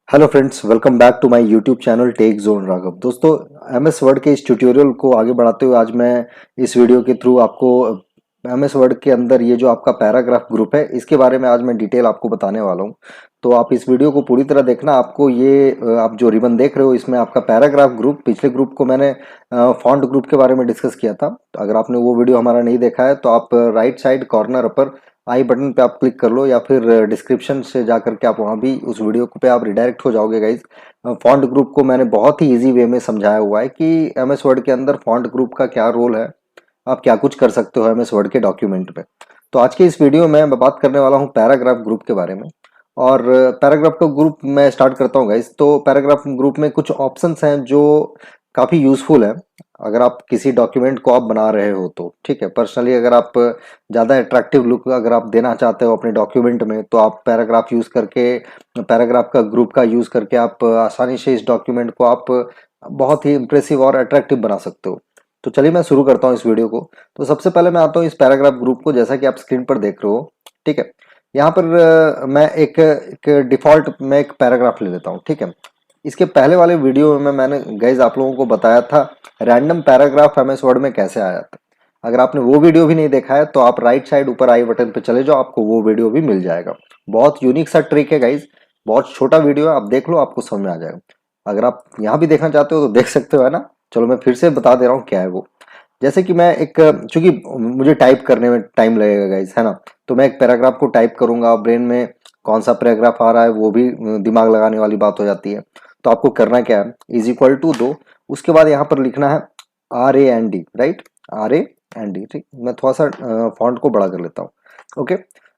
Hello friends, welcome back to my YouTube channel tech zone Raghav. दोस्तों, MS word के इस tutorial को आगे बढ़ाते हुए आज मैं इस वीडियो के थ्रू आपको एमएस वर्ड के अंदर ये जो आपका पैराग्राफ ग्रुप है इसके बारे में आज मैं डिटेल आपको बताने वाला हूँ। तो आप इस वीडियो को पूरी तरह देखना। आपको ये आप जो रिबन देख रहे हो इसमें आपका पैराग्राफ ग्रुप, पिछले ग्रुप को मैंने फॉन्ट ग्रुप के बारे में डिस्कस किया था। तो अगर आपने वो वीडियो हमारा नहीं देखा है तो आप राइट साइड कॉर्नर अपर आई बटन पे आप क्लिक कर लो या फिर डिस्क्रिप्शन से जा करके आप वहाँ भी उस वीडियो पे आप रिडायरेक्ट हो जाओगे गाइज। फॉन्ट ग्रुप को मैंने बहुत ही इजी वे में समझाया हुआ है कि एमएस वर्ड के अंदर फॉन्ट ग्रुप का क्या रोल है, आप क्या कुछ कर सकते हो एमएस वर्ड के डॉक्यूमेंट में। तो आज के इस वीडियो में मैं बात करने वाला हूँ पैराग्राफ ग्रुप के बारे में। और पैराग्राफ का ग्रुप मैं स्टार्ट करता हूँ गाइज। तो पैराग्राफ ग्रुप में कुछ ऑप्शंस हैं जो काफ़ी यूजफुल है अगर आप किसी डॉक्यूमेंट को आप बना रहे हो तो। ठीक है, पर्सनली अगर आप ज़्यादा अट्रैक्टिव लुक अगर आप देना चाहते हो अपने डॉक्यूमेंट में तो आप पैराग्राफ यूज़ करके, पैराग्राफ का ग्रुप का यूज़ करके आप आसानी से इस डॉक्यूमेंट को आप बहुत ही इंप्रेसिव और अट्रैक्टिव बना सकते हो। तो चलिए मैं शुरू करता हूँ इस वीडियो को। तो सबसे पहले मैं आता हूँ इस पैराग्राफ ग्रुप को, जैसा कि आप स्क्रीन पर देख रहे हो। ठीक है, यहाँ पर मैं एक डिफॉल्ट में एक पैराग्राफ ले लेता हूँ। ठीक है, इसके पहले वाले वीडियो में मैंने गाइज आप लोगों को बताया था रैंडम पैराग्राफ एमएस वर्ड में कैसे आया था। अगर आपने वो वीडियो भी नहीं देखा है तो आप राइट साइड ऊपर आई बटन पे चले जाओ, आपको वो वीडियो भी मिल जाएगा। बहुत यूनिक सा ट्रिक है गाइज, बहुत छोटा वीडियो है, आप देख लो आपको समझ में आ जाएगा। अगर आप यहाँ भी देखना चाहते हो तो देख सकते हो, है ना। चलो मैं फिर से बता दे रहा हूँ क्या है वो। जैसे कि मैं एक, चूंकि मुझे टाइप करने में टाइम लगेगा गाइज, है ना, तो मैं एक पैराग्राफ को टाइप करूंगा, ब्रेन में कौन सा पैराग्राफ आ रहा है वो भी दिमाग लगाने वाली बात हो जाती है। तो आपको करना क्या है, इज इक्वल टू दो, उसके बाद यहाँ पर लिखना है RAND, राइट, RAND। ठीक, मैं थोड़ा सा फॉन्ट को बड़ा कर लेता हूँ। ओके,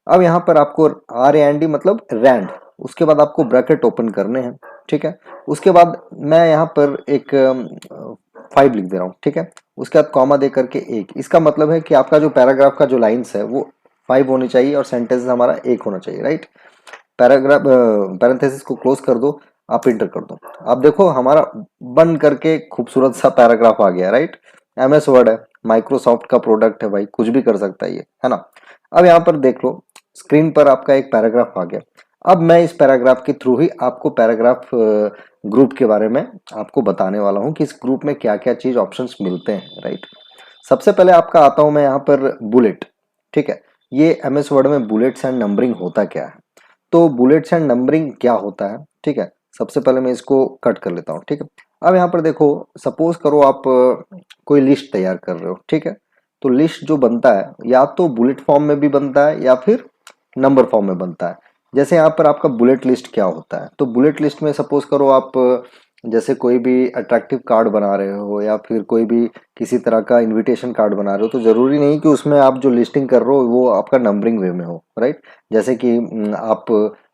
अब यहाँ पर आपको RAND मतलब रैंड, उसके बाद आपको ब्रैकेट ओपन करने हैं। ठीक है, उसके बाद मैं यहाँ पर एक 5 लिख दे रहा हूँ। ठीक है, उसके बाद कॉमा दे करके एक, इसका मतलब है कि आपका जो पैराग्राफ का जो लाइन्स है वो 5 होनी चाहिए और सेंटेंस हमारा एक होना चाहिए, राइट। पैराग्राफ पैरेंथेसिस को क्लोज कर दो, आप इंटर कर दो। आप देखो हमारा बन करके खूबसूरत सा पैराग्राफ आ गया, राइट। एमएस वर्ड है, माइक्रोसॉफ्ट का प्रोडक्ट है भाई, कुछ भी कर सकता है ये, है ना। अब यहाँ पर देख लो स्क्रीन पर आपका एक पैराग्राफ आ गया। अब मैं इस पैराग्राफ के थ्रू ही आपको पैराग्राफ ग्रुप के बारे में आपको बताने वाला हूँ कि इस ग्रुप में क्या क्या चीज ऑप्शंस मिलते हैं, राइट। सबसे पहले आपका आता हूं मैं यहाँ पर बुलेट। ठीक है, ये एमएस वर्ड में बुलेट्स एंड नंबरिंग होता क्या है। तो बुलेट्स एंड नंबरिंग क्या होता है, ठीक है, सबसे पहले मैं इसको कट कर लेता हूँ। ठीक है, अब यहाँ पर देखो, सपोज करो आप कोई लिस्ट तैयार कर रहे हो। ठीक है, तो लिस्ट जो बनता है या तो बुलेट फॉर्म में भी बनता है या फिर नंबर फॉर्म में बनता है। जैसे यहाँ पर आपका बुलेट लिस्ट क्या होता है, तो बुलेट लिस्ट में सपोज करो आप जैसे कोई भी अट्रैक्टिव कार्ड बना रहे हो या फिर कोई भी किसी तरह का इनविटेशन कार्ड बना रहे हो, तो जरूरी नहीं कि उसमें आप जो लिस्टिंग कर रहे हो वो आपका नंबरिंग वे में हो, राइट। जैसे कि आप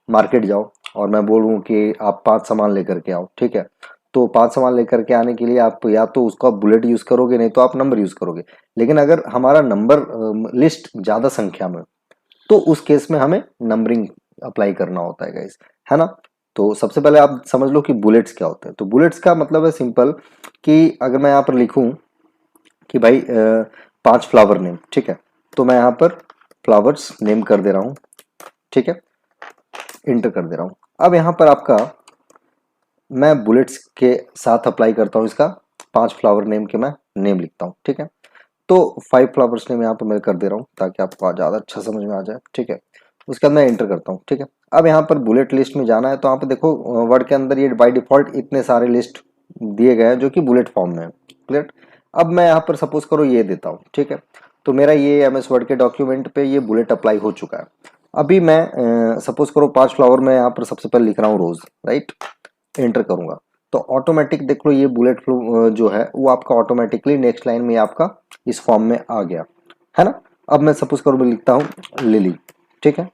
मार्केट जाओ और मैं बोलूँ कि आप 5 सामान लेकर के आओ। ठीक है, तो 5 सामान लेकर के आने के लिए आप या तो उसका बुलेट यूज करोगे, नहीं तो आप नंबर यूज करोगे। लेकिन अगर हमारा नंबर लिस्ट ज्यादा संख्या में, तो उस केस में हमें नंबरिंग अप्लाई करना होता है गाइस, है ना। तो सबसे पहले आप समझ लो कि बुलेट्स क्या होते हैं। तो बुलेट्स का मतलब है सिंपल कि अगर मैं यहाँ पर लिखूं कि भाई 5 फ्लावर नेम, ठीक है, तो मैं यहाँ पर फ्लावर्स नेम कर दे रहा हूँ। ठीक है, इंटर कर दे रहा हूँ। अब यहाँ पर आपका मैं बुलेट्स के साथ अप्लाई करता हूँ इसका, 5 फ्लावर नेम के मैं नेम लिखता हूँ। ठीक है, तो 5 फ्लावर्स नेम यहाँ पर मैं कर दे रहा हूँ ताकि आपको ज़्यादा अच्छा समझ में आ जाए। ठीक है, उसके बाद मैं एंटर करता हूँ। ठीक है, अब यहाँ पर बुलेट लिस्ट में जाना है तो यहाँ पे देखो वर्ड के अंदर ये बाय डिफॉल्ट इतने सारे लिस्ट दिए गए हैं जो कि बुलेट फॉर्म में है। क्लियर। अब मैं यहाँ पर सपोज करो ये देता हूँ। ठीक है, तो मेरा ये एमएस वर्ड के डॉक्यूमेंट पे ये बुलेट अप्लाई हो चुका है। अभी मैं सपोज करो 5 फ्लावर में यहाँ पर सबसे पहले लिख रहा हूँ रोज, राइट, एंटर करूंगा तो ऑटोमेटिक देख लो ये बुलेट फ्लो जो है वो आपका ऑटोमेटिकली नेक्स्ट लाइन में आपका इस फॉर्म में आ गया, है ना। अब मैं सपोज करूँ मैं लिखता हूँ लिली। ठीक है,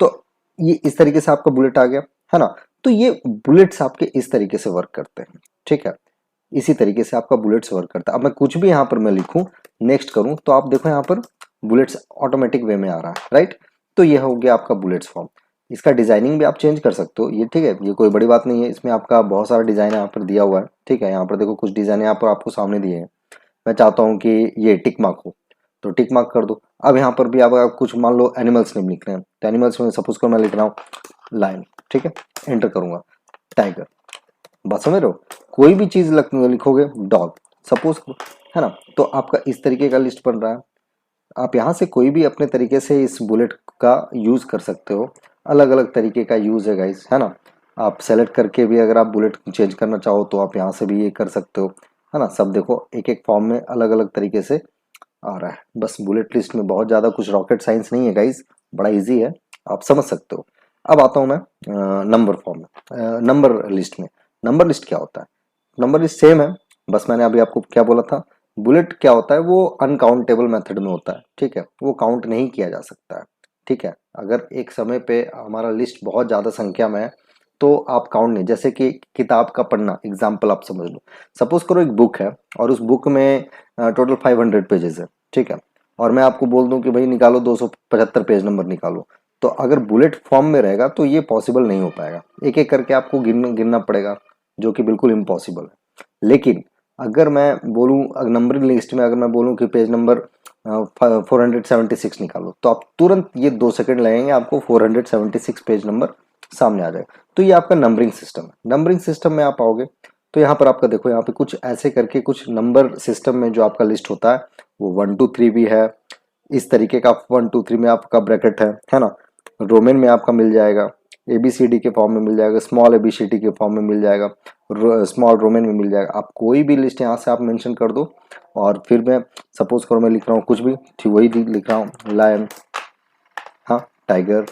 तो ये इस तरीके से आपका बुलेट आ गया, है ना। तो ये बुलेट्स आपके इस तरीके से वर्क करते हैं। ठीक है, इसी तरीके से आपका बुलेट्स वर्क करता है। अब मैं कुछ भी यहाँ पर मैं लिखूं, नेक्स्ट करूं, तो आप देखो यहाँ पर बुलेट्स ऑटोमेटिक वे में आ रहा है, राइट। तो ये हो गया आपका बुलेट्स फॉर्म। इसका डिजाइनिंग भी आप चेंज कर सकते हो, ये ठीक है, ये कोई बड़ी बात नहीं है। इसमें आपका बहुत सारा डिजाइन यहाँ पर दिया हुआ है। ठीक है, यहाँ पर देखो कुछ डिजाइन यहाँ पर आपको सामने दिए हैं। मैं चाहता हूँ कि ये टिक मार्क हो तो टिक मार्क कर दो। अब यहाँ पर भी आप कुछ मान लो एनिमल्स नेम लिख रहे हैं तो एनिमल्स में सपोज कर मैं लिख रहा हूँ लायन। ठीक है, एंटर करूंगा टाइगर। बात समझ रहे हो? कोई भी चीज लिखोगे डॉग सपोज, है ना, तो आपका इस तरीके का लिस्ट बन रहा है। आप यहाँ से कोई भी अपने तरीके से इस बुलेट का यूज कर सकते हो। अलग अलग तरीके का यूज है गाइस, है ना। आप सेलेक्ट करके भी अगर आप बुलेट चेंज करना चाहो तो आप यहाँ से भी ये कर सकते हो, है ना। सब देखो एक एक फॉर्म में अलग अलग तरीके से आ रहा है। बस बुलेट लिस्ट में बहुत ज़्यादा कुछ रॉकेट साइंस नहीं है गाइस, बड़ा इजी है, आप समझ सकते हो। अब आता हूँ मैं नंबर फॉर्म में, नंबर लिस्ट में। नंबर लिस्ट क्या होता है? नंबर लिस्ट सेम है, बस मैंने अभी आपको क्या बोला था, बुलेट क्या होता है, वो अनकाउंटेबल मेथड में होता है, ठीक है, वो काउंट नहीं किया जा सकता है, ठीक है। अगर एक समय पे हमारा लिस्ट बहुत ज़्यादा संख्या में है तो आप काउंट नहीं, जैसे कि किताब का पढ़ना एग्जाम्पल आप समझ लो। सपोज करो एक बुक है और उस बुक में टोटल 500 पेजेस है, ठीक है, और मैं आपको बोल दूं कि भाई निकालो 275 पेज नंबर निकालो, तो अगर बुलेट फॉर्म में रहेगा तो ये पॉसिबल नहीं हो पाएगा, एक एक करके आपको गिनना पड़ेगा, जो कि बिल्कुल इम्पॉसिबल है। लेकिन अगर मैं बोलूं नंबरिंग लिस्ट में, अगर मैं बोलूं कि पेज नंबर 476 निकालो, तो आप तुरंत ये 2 सेकंड लगेंगे, आपको 476 पेज नंबर सामने आ जाएगा। तो ये आपका नंबरिंग सिस्टम है। नंबरिंग सिस्टम में आप आओगे तो यहाँ पर आपका देखो, यहाँ पे कुछ ऐसे करके कुछ नंबर सिस्टम में जो आपका लिस्ट होता है वो 1 2 3 भी है। इस तरीके का 1 2 3 में आपका ब्रैकेट है ना। रोमन में आपका मिल जाएगा, ABCD के फॉर्म में मिल जाएगा, स्मॉल ABCD के फॉर्म में मिल जाएगा, स्मॉल रोमन में मिल जाएगा। आप कोई भी लिस्ट यहाँ से आप मेंशन कर दो, और फिर मैं सपोज करो मैं लिख रहा हूँ कुछ भी, ठीक वही लिख रहा हूँ, लायन, हाँ, टाइगर,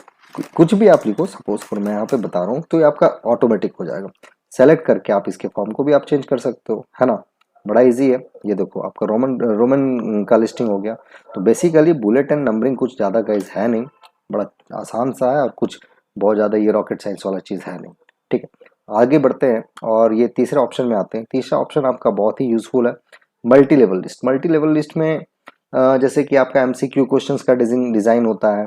कुछ भी आप लिखो, सपोज करो मैं यहाँ पे बता रहा हूँ, तो ये आपका ऑटोमेटिक हो जाएगा। सेलेक्ट करके आप इसके फॉर्म को भी आप चेंज कर सकते हो, है ना। बड़ा इजी है। ये देखो आपका रोमन रोमन का लिस्टिंग हो गया। तो बेसिकली बुलेट एंड नंबरिंग कुछ ज़्यादा गाइस है नहीं, बड़ा आसान सा है, और कुछ बहुत ज़्यादा ये रॉकेट साइंस वाला चीज़ है नहीं, ठीक है। आगे बढ़ते हैं और ये तीसरे ऑप्शन में आते हैं। तीसरा ऑप्शन आपका बहुत ही यूजफुल है, multi level list. Multi level list में जैसे कि आपका MCQ क्वेश्चंस का डिज़ाइन होता है।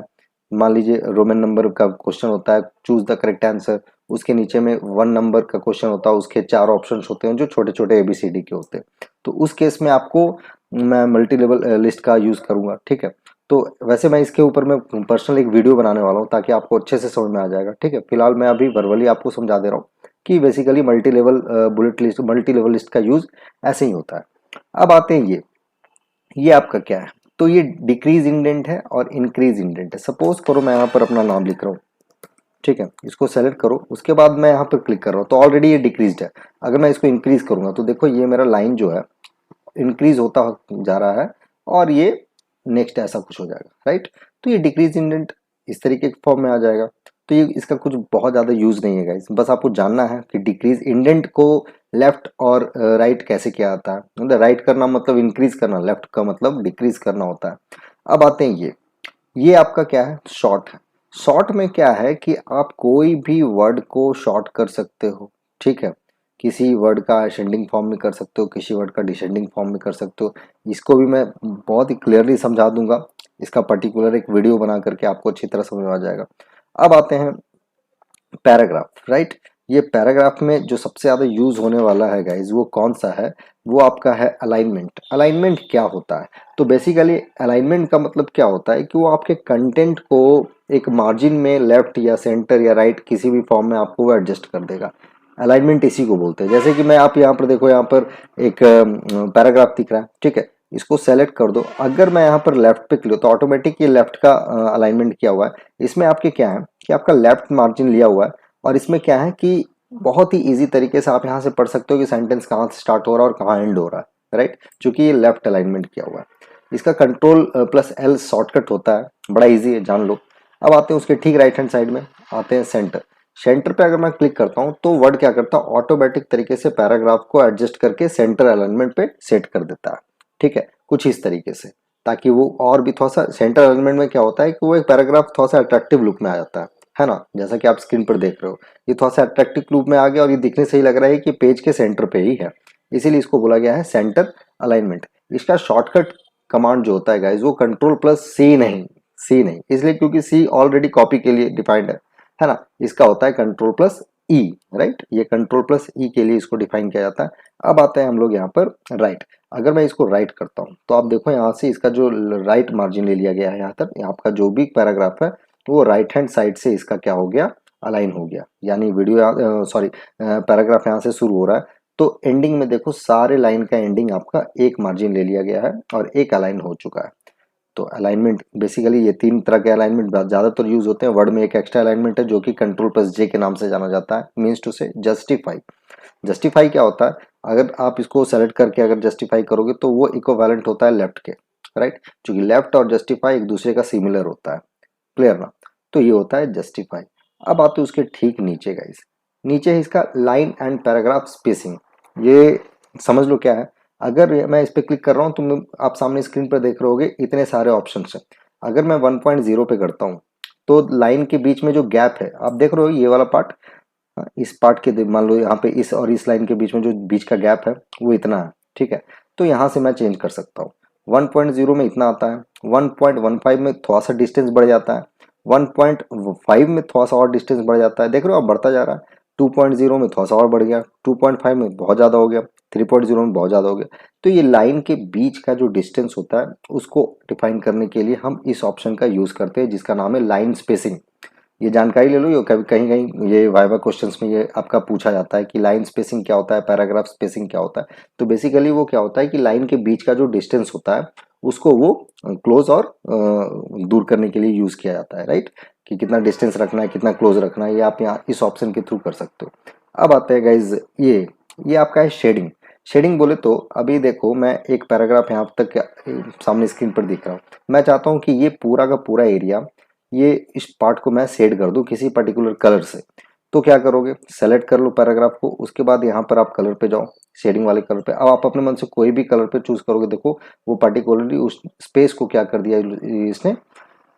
मान लीजिए रोमन नंबर का क्वेश्चन होता है, चूज द करेक्ट आंसर, उसके नीचे में 1 नंबर का क्वेश्चन होता है, उसके 4 ऑप्शंस होते हैं जो छोटे छोटे ABCD के होते हैं। तो उस केस में आपको मैं मल्टी लेवल लिस्ट का यूज करूंगा, ठीक है। तो वैसे मैं इसके ऊपर मैं पर्सनल एक वीडियो बनाने वाला हूँ ताकि आपको अच्छे से समझ में आ जाएगा, ठीक है। फिलहाल मैं अभी वर्बली आपको समझा दे रहा हूँ कि basically multi level bullet list, multi level list का यूज ऐसे ही होता है। अब आते हैं ये आपका क्या है, तो ये डिक्रीज इंडेंट है और इंक्रीज इंडेंट है। सपोज करो मैं यहाँ पर अपना नाम लिख रहा हूँ, ठीक है, इसको सेलेक्ट करो, उसके बाद मैं यहाँ पर क्लिक कर रहा हूँ, तो ऑलरेडी ये डिक्रीज है। अगर मैं इसको इंक्रीज करूंगा तो देखो ये मेरा लाइन जो है इंक्रीज होता जा रहा है, और ये नेक्स्ट ऐसा कुछ हो जाएगा, राइट। तो ये डिक्रीज इंडेंट इस तरीके के फॉर्म में आ जाएगा। तो ये इसका कुछ बहुत ज़्यादा यूज नहीं है गाइस, बस आपको जानना है कि डिक्रीज इंडेंट को लेफ्ट और राइट कैसे किया जाता है। मतलब राइट करना मतलब इंक्रीज करना, लेफ्ट का मतलब डिक्रीज करना होता है। अब आते हैं ये आपका क्या है, शॉर्ट है। शॉर्ट में क्या है कि आप कोई भी वर्ड को शॉर्ट कर सकते हो, ठीक है। किसी वर्ड का असेंडिंग फॉर्म में कर सकते हो, किसी वर्ड का डिसेंडिंग फॉर्म में कर सकते हो। इसको भी मैं बहुत ही क्लियरली समझा दूंगा, इसका पर्टिकुलर एक वीडियो बना करके आपको अच्छी तरह समझ में आ जाएगा। अब आते हैं पैराग्राफ, राइट। ये पैराग्राफ में जो सबसे ज्यादा यूज होने वाला है गाइज वो कौन सा है, वो आपका है अलाइनमेंट। अलाइनमेंट क्या होता है? तो बेसिकली अलाइनमेंट का मतलब क्या होता है कि वो आपके कंटेंट को एक मार्जिन में लेफ्ट या सेंटर या राइट किसी भी फॉर्म में आपको वो एडजस्ट कर देगा। अलाइनमेंट इसी को बोलते हैं। जैसे कि मैं आप यहाँ पर देखो, यहाँ पर एक पैराग्राफ दिख रहा है, ठीक है, इसको सेलेक्ट कर दो। अगर मैं यहाँ पर लेफ्ट पे क्लिक तो ऑटोमेटिक ये लेफ्ट का अलाइनमेंट किया हुआ है। इसमें आपके क्या है कि आपका लेफ्ट मार्जिन लिया हुआ है, और इसमें क्या है कि बहुत ही इजी तरीके से आप यहाँ से पढ़ सकते हो कि सेंटेंस कहाँ से स्टार्ट हो रहा है और कहाँ एंड हो रहा है, राइट, क्योंकि ये लेफ्ट अलाइनमेंट किया हुआ है। इसका Ctrl+L शॉर्टकट होता है, बड़ा इजी है, जान लो। अब आते हैं उसके ठीक राइट हैंड साइड में, आते हैं सेंटर। सेंटर पे अगर मैं क्लिक करता हूँ तो वर्ड क्या करता है, ऑटोमेटिक तरीके से पैराग्राफ को एडजस्ट करके सेंटर अलाइनमेंट पे सेट कर देता है, ठीक है, कुछ इस तरीके से, ताकि वो और भी थोड़ा सा सेंटर अलाइनमेंट में क्या होता है कि वो एक पैराग्राफ थोड़ा सा अट्रैक्टिव लुक में आ जाता है ना। जैसा कि आप स्क्रीन पर देख रहे हो, ये थोड़ा सा अट्रैक्टिव लुक में आ गया और ये दिखने से ही लग रहा है कि पेज के सेंटर पे ही है, इसीलिए इसको बोला गया है सेंटर अलाइनमेंट। इसका शॉर्टकट कमांड जो होता है गाइज वो Ctrl+C नहीं, सी नहीं, इसलिए क्योंकि सी ऑलरेडी कॉपी के लिए डिफाइंड है ना। इसका होता है Ctrl+E, राइट, ये Ctrl+E के लिए इसको डिफाइन किया जाता है। अब आते हैं हम लोग यहाँ पर राइट। अगर मैं इसको राइट करता हूँ तो आप देखो यहाँ से इसका जो राइट मार्जिन ले लिया गया है, यहाँ तक आपका जो भी पैराग्राफ है वो राइट हैंड साइड से इसका क्या हो गया, अलाइन हो गया, यानी वीडियो सॉरी पैराग्राफ यहाँ से शुरू हो रहा है तो एंडिंग में देखो सारे लाइन का एंडिंग आपका एक मार्जिन ले लिया गया है और एक अलाइन हो चुका है। तो अलाइनमेंट बेसिकली ये तीन तरह के अलाइनमेंट ज़्यादातर यूज होते हैं। वर्ड में एक एक्स्ट्रा अलाइनमेंट है जो कि कंट्रोल प्लस जे के नाम से जाना जाता है, मीन्स टू से जस्टिफाई। जस्टिफाई क्या होता है, अगर आप इसको सेलेक्ट करके अगर जस्टिफाई करोगे तो वो इक्विवेलेंट होता है लेफ्ट के, राइट, क्योंकि लेफ्ट और जस्टिफाई एक दूसरे का सिमिलर होता है, क्लियर ना। तो ये होता है जस्टिफाई। अब आते हैं उसके ठीक नीचे गाइस, नीचे है इसका लाइन एंड पैराग्राफ स्पेसिंग। ये समझ लो क्या है। अगर मैं इस पे क्लिक कर रहा हूँ तुम आप सामने स्क्रीन पर देख रहे होगे इतने सारे ऑप्शन हैं। अगर मैं 1.0 पे करता हूँ तो लाइन के बीच में जो गैप है आप देख रहे हो, ये वाला पार्ट, इस पार्ट के मान लो यहाँ पे इस और इस लाइन के बीच में जो बीच का गैप है वो इतना है, ठीक है। तो यहाँ से मैं चेंज कर सकता हूँ। 1.0 में इतना आता है, 1.15 में थोड़ा सा डिस्टेंस बढ़ जाता है, 1.5 में थोड़ा सा और डिस्टेंस बढ़ जाता है, देख रहे हो आप बढ़ता जा रहा है। 2.0 में थोड़ा सा और बढ़ गया, 2.5 में बहुत ज़्यादा हो गया, 3.0 में बहुत ज़्यादा हो गया। तो ये लाइन के बीच का जो डिस्टेंस होता है उसको डिफाइन करने के लिए हम इस ऑप्शन का यूज़ करते हैं जिसका नाम है लाइन स्पेसिंग। ये जानकारी ले लो, ये कभी कहीं कहीं ये वाइवा क्वेश्चंस में ये आपका पूछा जाता है कि लाइन स्पेसिंग क्या होता है, पैराग्राफ स्पेसिंग क्या होता है। तो बेसिकली वो क्या होता है कि लाइन के बीच का जो डिस्टेंस होता है उसको वो क्लोज और दूर करने के लिए यूज किया जाता है, राइट, कि कितना डिस्टेंस रखना है, कितना क्लोज रखना है, ये आप यहाँ इस ऑप्शन के थ्रू कर सकते हो। अब आते हैं गाइज ये आपका है शेडिंग। शेडिंग बोले तो अभी देखो मैं एक पैराग्राफ यहाँ तक सामने स्क्रीन पर दिख रहा हूँ, मैं चाहता हूँ कि ये पूरा का पूरा एरिया, ये इस पार्ट को मैं शेड कर दूं किसी पर्टिकुलर कलर से। तो क्या करोगे, सेलेक्ट कर लो पैराग्राफ को, उसके बाद यहाँ पर आप कलर पे जाओ, शेडिंग वाले कलर पे। अब आप अपने मन से कोई भी कलर पे चूज करोगे, देखो वो पर्टिकुलरली उस स्पेस को क्या कर दिया इसने,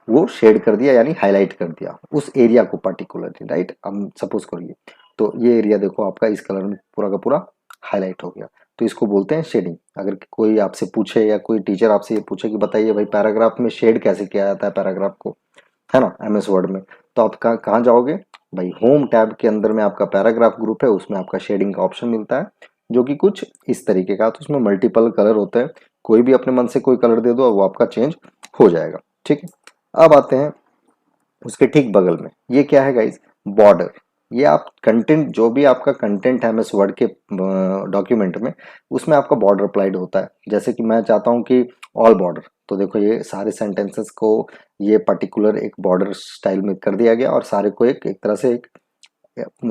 वो शेड कर दिया यानी हाईलाइट कर दिया उस एरिया को पर्टिकुलरली, राइट। हम सपोज करिए तो ये एरिया देखो आपका इस कलर में पूरा का पूरा हाईलाइट हो गया, तो इसको बोलते हैं शेडिंग। अगर कोई आपसे पूछे या कोई टीचर आपसे ये पूछे कि बताइए भाई पैराग्राफ में शेड कैसे किया जाता है पैराग्राफ को, है ना, एमएस वर्ड में, तो आप कहाँ जाओगे भाई, होम टैब के अंदर में आपका पैराग्राफ ग्रुप है, उसमें आपका शेडिंग का ऑप्शन मिलता है जो कि कुछ इस तरीके का। तो उसमें मल्टीपल कलर होते हैं, कोई भी अपने मन से कोई कलर दे दो और वो आपका चेंज हो जाएगा, ठीक है। अब आते हैं उसके ठीक बगल में, ये क्या है गाइज, बॉर्डर। ये आप कंटेंट, जो भी आपका कंटेंट है एमएस वर्ड के डॉक्यूमेंट में, उसमें आपका बॉर्डर अप्लाइड होता है। जैसे कि मैं चाहता हूँ कि ऑल बॉर्डर, तो देखो ये सारे सेंटेंसेस को ये पर्टिकुलर एक बॉर्डर स्टाइल में कर दिया गया और सारे को एक तरह से एक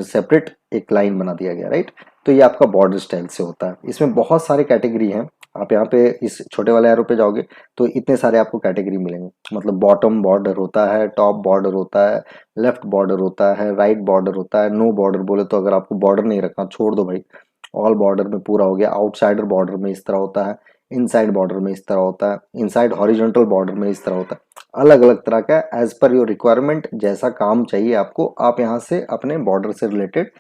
सेपरेट एक लाइन बना दिया गया, राइट। तो ये आपका बॉर्डर स्टाइल से होता है। इसमें बहुत सारे कैटेगरी हैं, आप यहाँ पे इस छोटे वाले एरो पे जाओगे तो इतने सारे आपको कैटेगरी मिलेंगे। मतलब बॉटम बॉर्डर होता है, टॉप बॉर्डर होता है, लेफ्ट बॉर्डर होता है, राइट बॉर्डर होता है, नो बॉर्डर बोले तो अगर आपको बॉर्डर नहीं रखना छोड़ दो भाई, ऑल बॉर्डर में पूरा हो गया, आउटसाइडर बॉर्डर में इस तरह होता है, इनसाइड बॉर्डर में इस तरह होता है, इनसाइड हॉरिजॉन्टल बॉर्डर में इस तरह होता है। अलग अलग तरह का एज पर योर रिक्वायरमेंट, जैसा काम चाहिए आपको आप यहाँ से अपने बॉर्डर से रिलेटेड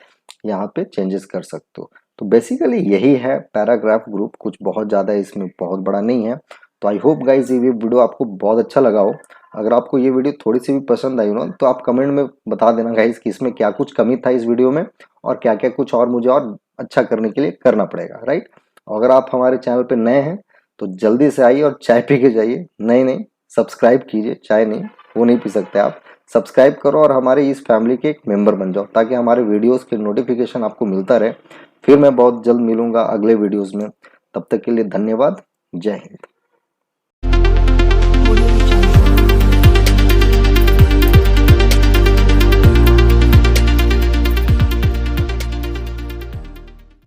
यहाँ पे चेंजेस कर सकते हो। तो बेसिकली यही है पैराग्राफ ग्रुप, कुछ बहुत ज़्यादा इसमें बहुत बड़ा नहीं है। तो आई होप गाइज ये वीडियो आपको बहुत अच्छा लगा हो। अगर आपको ये वीडियो थोड़ी सी भी पसंद आई हो ना तो आप कमेंट में बता देना गाइज कि इसमें क्या कुछ कमी था इस वीडियो में और क्या क्या कुछ और मुझे और अच्छा करने के लिए करना पड़ेगा, राइट। अगर आप हमारे चैनल पे नए हैं तो जल्दी से आइए और चाय पी के जाइए। नहीं नहीं, सब्सक्राइब कीजिए, चाय नहीं, वो नहीं पी सकते आप, सब्सक्राइब करो और हमारे इस फैमिली के एक मेंबर बन जाओ ताकि हमारे वीडियोस के नोटिफिकेशन आपको मिलता रहे। फिर मैं बहुत जल्द मिलूंगा अगले वीडियोस में, तब तक के लिए धन्यवाद, जय हिंद।